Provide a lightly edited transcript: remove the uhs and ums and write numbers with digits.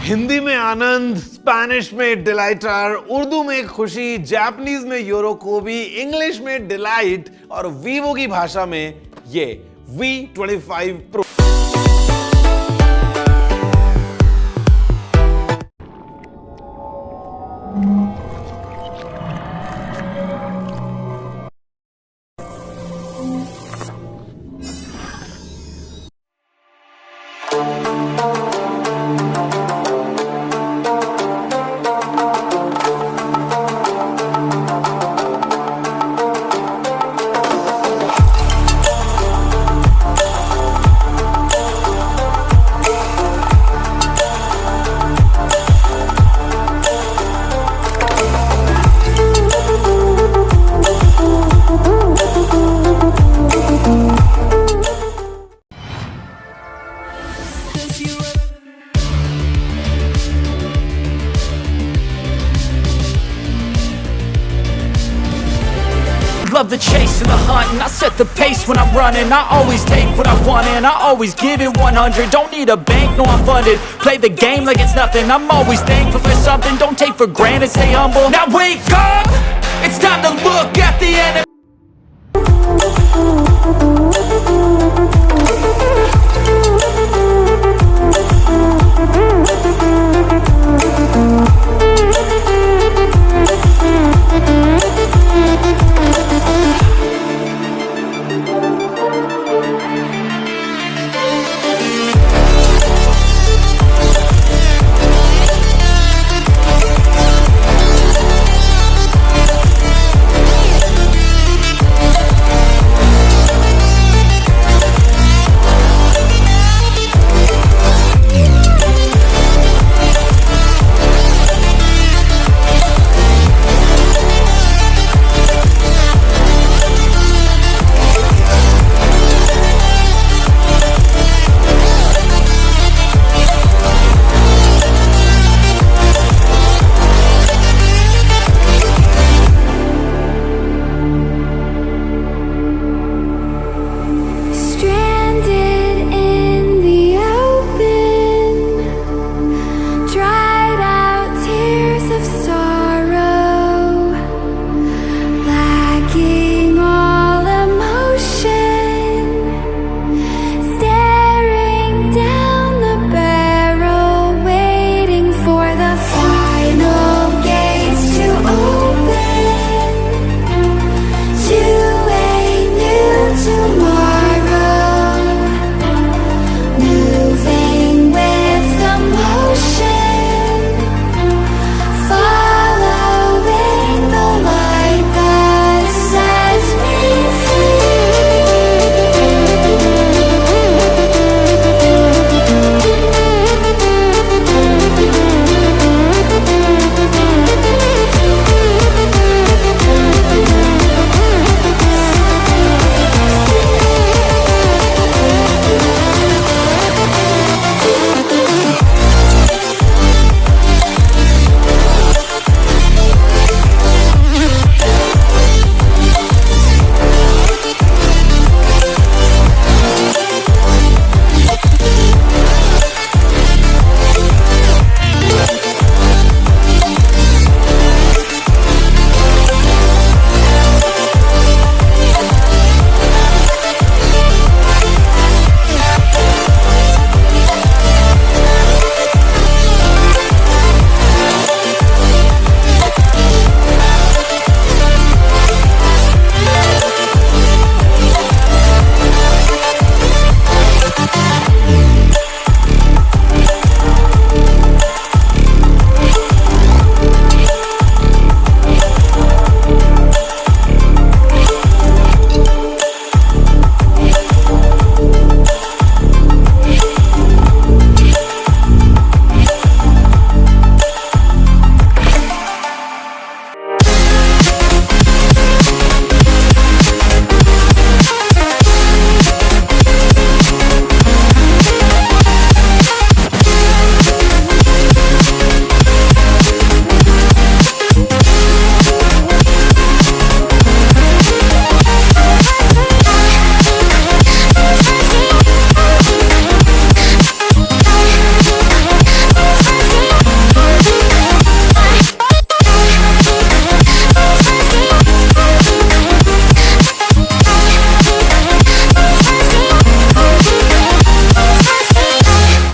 हिंदी में आनंद, स्पैनिश में डिलाइटर, उर्दू में खुशी, जापानीज में यूरोकोबी, इंग्लिश में डिलाइट और वीवो की भाषा में ये V25 Pro। Love the chase and the hunt, and I set the pace when I'm running. I always take what I want and I always give it 100. Don't need a bank, no I'm funded. Play the game like it's nothing. I'm always thankful for something. Don't take for granted, stay humble. Now wake up, it's time to look at the enemy.